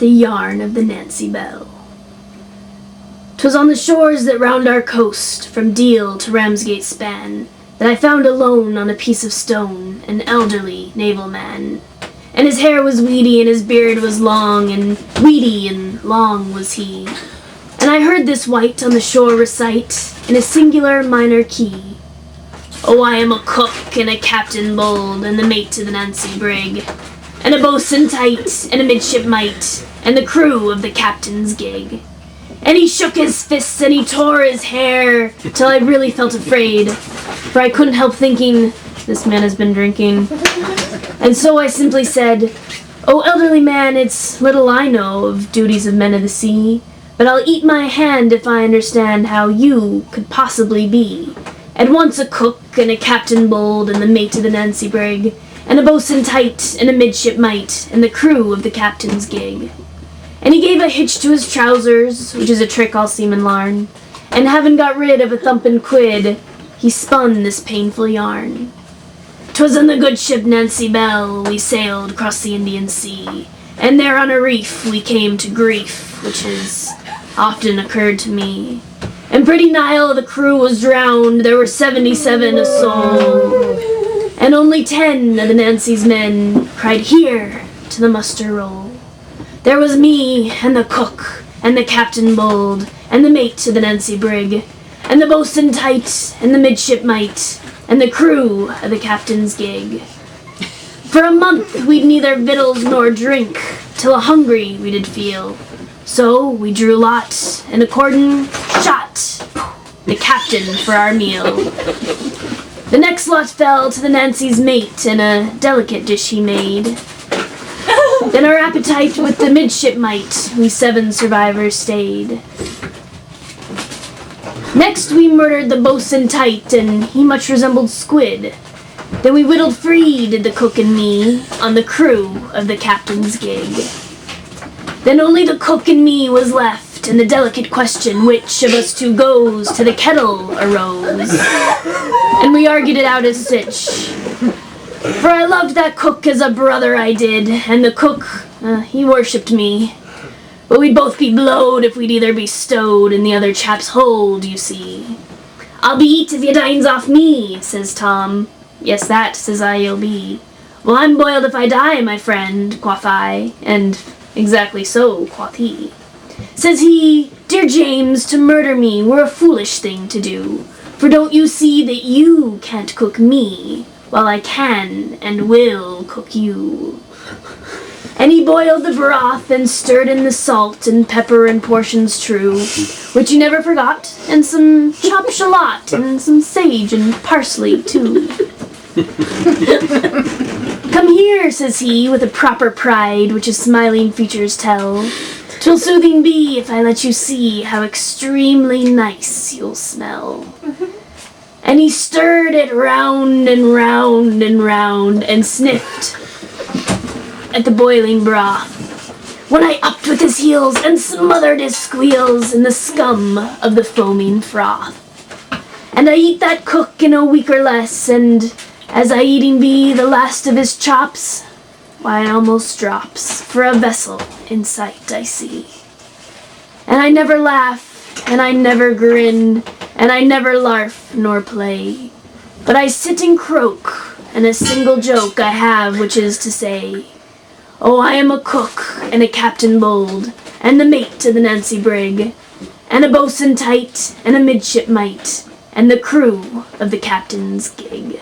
The Yarn of the Nancy Bell. 'Twas on the shores that round our coast, from Deal to Ramsgate span, that I found alone on a piece of stone an elderly naval man. And his hair was weedy and his beard was long, and weedy and long was he. And I heard this wight on the shore recite, in a singular minor key, "Oh, I am a cook and a captain bold, and the mate to the Nancy brig, and a boatswain tight, and a midshipmite, and the crew of the captain's gig." And he shook his fists and he tore his hair, till I really felt afraid, for I couldn't help thinking, this man has been drinking. And so I simply said, "Oh, elderly man, it's little I know of duties of men of the sea, but I'll eat my hand if I understand how you could possibly be at once a cook and a captain bold, and the mate of the Nancy brig, and a boatswain tight, and a midshipmite, and the crew of the captain's gig." And he gave a hitch to his trousers, which is a trick all seamen larn, and having got rid of a thumping quid, he spun this painful yarn. "'Twas in the good ship Nancy Bell we sailed across the Indian Sea, and there on a reef we came to grief, which has often occurred to me. And pretty nigh all the crew was drowned, there were 77 a soul, and only 10 of the Nancy's men cried here to the muster roll. There was me, and the cook, and the captain bold, and the mate to the Nancy brig, and the boatswain tight, and the midshipmite, and the crew of the captain's gig. For a month we'd neither victuals nor drink, till a hungry we did feel. So we drew lot, and accordin' shot the captain for our meal. The next lot fell to the Nancy's mate, and a delicate dish he made. Then our appetite with the midshipmite, we 7 survivors stayed. Next we murdered the boatswain tight, and he much resembled squid. Then we whittled free, did the cook and me, on the crew of the captain's gig. Then only the cook and me was left, and the delicate question which of us two goes to the kettle arose. And we argued it out as sich. For I loved that cook as a brother I did, and the cook, he worshipped me. But we'd both be blowed if we'd either be stowed in the other chap's hold, you see. "I'll be eat if you dines off me," says Tom. "Yes, that," says I, "you'll be." "Well, I'm boiled if I die, my friend," quoth I, and "Exactly so," quoth he. Says he, "Dear James, to murder me were a foolish thing to do, for don't you see that you can't cook me, while I can and will cook you." And he boiled the broth and stirred in the salt and pepper in portions true, which he never forgot, and some chopped shallot and some sage and parsley too. "Come here," says he, with a proper pride which his smiling features tell. "'Twill soothing be if I let you see how extremely nice you'll smell." And he stirred it round and round and round, and sniffed at the boiling broth, when I upped with his heels and smothered his squeals in the scum of the foaming froth. And I eat that cook in a week or less, and as I eating be the last of his chops, why, it almost drops, for a vessel in sight I see. And I never laugh, and I never grin, and I never larf nor play, but I sit and croak, and a single joke I have, which is to say, "Oh, I am a cook, and a captain bold, and the mate to the Nancy brig, and a boatswain tight, and a midshipmite, and the crew of the captain's gig."